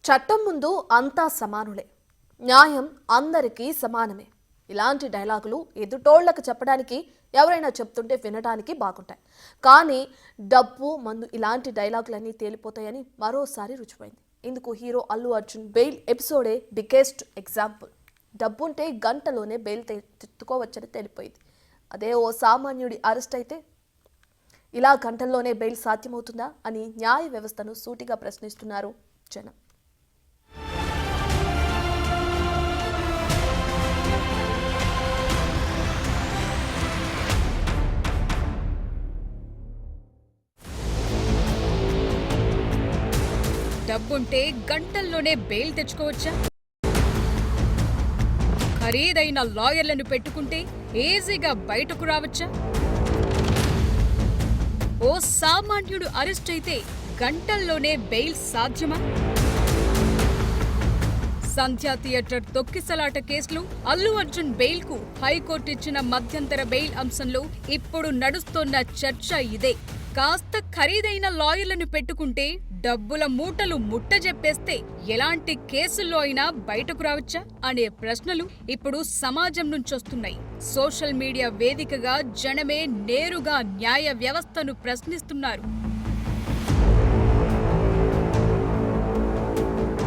చట్టం ముందు అంతా సమానులే, న్యాయం అందరికీ సమానమే. ఇలాంటి డైలాగులు ఎదుటోళ్లకు చెప్పడానికి ఎవరైనా చెప్తుంటే వినడానికి బాగుంటాయి. కానీ డబ్బు మందు ఇలాంటి డైలాగులన్నీ తేలిపోతాయని మరోసారి రుచిపోయింది. ఇందుకు హీరో అల్లు అర్జున్ బెయిల్ ఎపిసోడే బిగ్గెస్ట్ ఎగ్జాంపుల్. డబ్బుంటే గంటలోనే బెయిల్ తెచ్చుకోవచ్చని తేలిపోయింది. అదే ఓ సామాన్యుడి అరెస్ట్ అయితే ఇలా గంటల్లోనే బెయిల్ సాధ్యమవుతుందా అని న్యాయ వ్యవస్థను సూటిగా ప్రశ్నిస్తున్నారు జనం. డబ్బుంటే గంటల్లోనే బెయిల్ తెచ్చుకోవచ్చా? ఖరీదైన లాయర్లను పెట్టుకుంటే ఈజీగా బయటకు రావచ్చా? ఓ సామాన్యుడు అరెస్ట్ అయితే గంటల్లోనే బెయిల్ సాధ్యమా? సంధ్యా థియేటర్ తొక్కిసలాట కేసులో అల్లు అర్జున్ బెయిల్ కు హైకోర్టు ఇచ్చిన మధ్యంతర బెయిల్ అంశంలో ఇప్పుడు నడుస్తోన్న చర్చ ఇదే. కాస్త ఖరీదైన లాయర్లను పెట్టుకుంటే డబ్బుల మూటలు ముట్టజెప్పేస్తే ఎలాంటి కేసుల్లో అయినా బయటకు రావచ్చా అనే ప్రశ్నలు ఇప్పుడు సమాజం నుంచొస్తున్నాయి. సోషల్ మీడియా వేదికగా జనమే నేరుగా న్యాయ వ్యవస్థను ప్రశ్నిస్తున్నారు.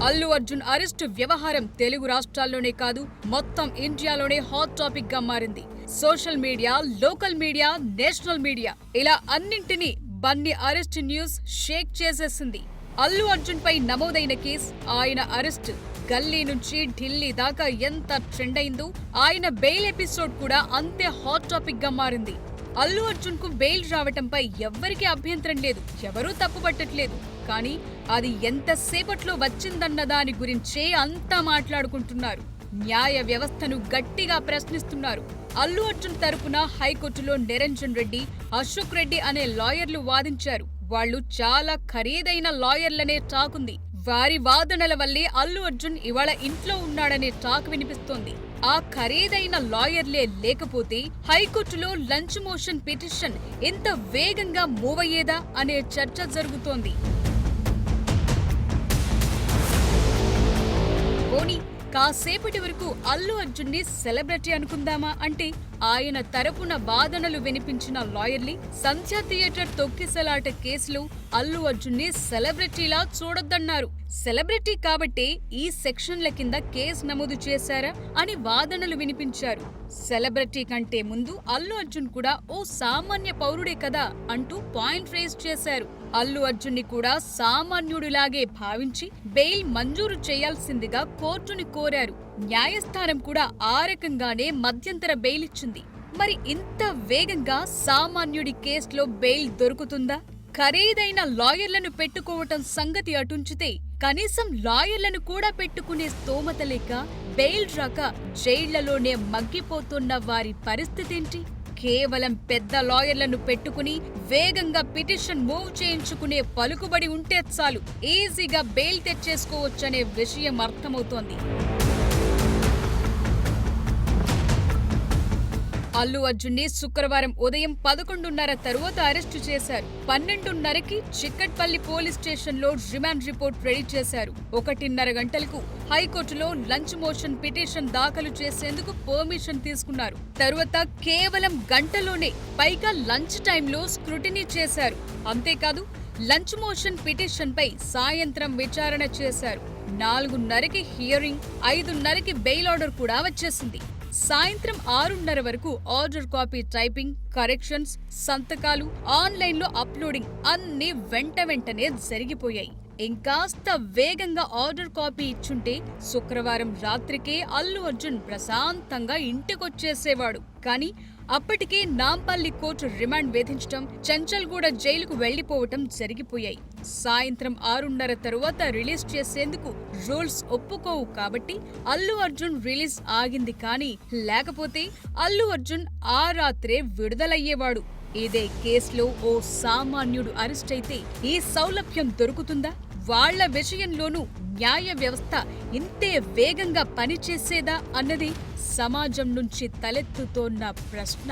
అల్లు అర్జున్ అరెస్టు వ్యవహారం తెలుగు రాష్ట్రాల్లోనే కాదు, మొత్తం ఇండియాలోనే హాట్ టాపిక్ గా మారింది. Social media, local media, national media ఇలా అన్నింటినీ బన్నీ అరెస్ట్ న్యూస్ షేక్ చేసేసింది. అల్లు అర్జున్ పై నమోదైన కేసు, ఆయన అరెస్ట్ గల్లీ నుంచి ఢిల్లీ దాకా ఎంత ట్రెండ్ అయిందో ఆయన బెయిల్ ఎపిసోడ్ కూడా అంతే హాట్ టాపిక్ గా మారింది. అల్లు అర్జున్ కు బెయిల్ రావటంపై ఎవ్వరికీ అభ్యంతరం లేదు, ఎవరూ తప్పుపట్టట్లేదు. కానీ అది ఎంతసేపట్లో వచ్చిందన్న దాని గురించే అంతా మాట్లాడుకుంటున్నారు. న్యాయ వ్యవస్థను గట్టిగా ప్రశ్నిస్తున్నారు. అల్లు అర్జున్ తరపున హైకోర్టులో నిరంజన్ రెడ్డి, అశోక్ రెడ్డి అనే లాయర్లు వాదించారు. వాళ్లు చాలా ఖరీదైన లాయర్లనే టాకుంది. వారి వాదనల వల్లే అల్లు అర్జున్ ఇవాళ ఇంట్లో ఉన్నాడనే టాక్ వినిపిస్తోంది. ఆ ఖరీదైన లాయర్లే లేకపోతే హైకోర్టులో లంచ్ మోషన్ పిటిషన్ ఎంత వేగంగా మూవ్ అయ్యేదా అనే చర్చ జరుగుతోంది. పోనీ కాసేపటి వరకు అల్లు అర్జున్ ని సెలబ్రిటీ అనుకుందామా అంటే ఆయన తరపున వాదనలు వినిపించిన లాయర్లీ సంధ్యా థియేటర్ తొక్కిసలాట కేసులో అల్లు అర్జున్ ని సెలబ్రిటీలా చూడొద్దన్నారు. సెలబ్రిటీ కాబట్టే ఈ సెక్షన్ల కింద కేసు నమోదు చేశారా అని వాదనలు వినిపించారు. సెలబ్రిటీ కంటే ముందు అల్లు అర్జున్ కూడా ఓ సామాన్య పౌరుడే కదా అంటూ పాయింట్ రేజ్ చేశారు. అల్లు అర్జున్ ని కూడా సామాన్యుడిలాగే భావించి బెయిల్ మంజూరు చేయాల్సిందిగా కోర్టుని కోరారు. న్యాయస్థానం కూడా ఆ రకంగానే మధ్యంతర బెయిల్ ఇచ్చింది. మరి ఇంత వేగంగా సామాన్యుడి కేసులో బెయిల్ దొరుకుతుందా? ఖరీదైన లాయర్లను పెట్టుకోవటం సంగతి అటుంచితే కనీసం లాయర్లను కూడా పెట్టుకునే స్తోమత లేక బెయిల్ రాక జైళ్లలోనే మగ్గిపోతున్న వారి పరిస్థితేంటి? కేవలం పెద్ద లాయర్లను పెట్టుకుని వేగంగా పిటిషన్ మూవ్ చేయించుకునే పలుకుబడి ఉంటే చాలు ఈజీగా బెయిల్ తెచ్చేసుకోవచ్చనే విషయం అర్థమవుతోంది. అల్లు అర్జున్ ని శుక్రవారం ఉదయం 11:30 తరువాత అరెస్టు చేశారు. 12:30కి చిక్కట్పల్లి పోలీస్ స్టేషన్ లో రిమాండ్ రిపోర్ట్ రెడీ చేశారు. 1:30 గంటలకు హైకోర్టులో లంచ్ మోషన్ పిటిషన్ దాఖలు చేసేందుకు పర్మిషన్ తీసుకున్నారు. తరువాత కేవలం గంటలోనే పైగా లంచ్ టైంలో స్క్రూటినీ చేశారు. అంతేకాదు లంచ్ మోషన్ పిటిషన్ పై సాయంత్రం విచారణ చేశారు. 4:30కి హియరింగ్, 5:30కి బెయిల్ ఆర్డర్ కూడా వచ్చేసింది. సాయంత్రం 6:30 వరకు ఆర్డర్ కాపీ టైపింగ్, కరెక్షన్స్, సంతకాలు, ఆన్లైన్లో అప్లోడింగ్ అన్నీ వెంటనే జరిగిపోయాయి. ఇంకాస్త వేగంగా ఆర్డర్ కాపీ ఇచ్చుంటే శుక్రవారం రాత్రికే అల్లు అర్జున్ ప్రశాంతంగా ఇంటికొచ్చేసేవాడు. కానీ అప్పటికే నాంపల్లి కోర్టు రిమాండ్ విధించడం, చెంచల్గూడ జైలుకు వెళ్లిపోవటం జరిగిపోయాయి. సాయంత్రం 6:30 తరువాత రిలీజ్ చేసేందుకు రూల్స్ ఒప్పుకోవు కాబట్టి అల్లు అర్జున్ రిలీజ్ ఆగింది. కానీ లేకపోతే అల్లు అర్జున్ ఆ రాత్రే విడుదలయ్యేవాడు. ఇదే కేసులో ఓ సామాన్యుడు అరెస్ట్ అయితే ఈ సౌలభ్యం దొరుకుతుందా? వాళ్ల విషయంలోనూ న్యాయ వ్యవస్థ ఇంతే వేగంగా పనిచేసేదా అన్నది సమాజం నుంచి తలెత్తుతోన్న ప్రశ్న.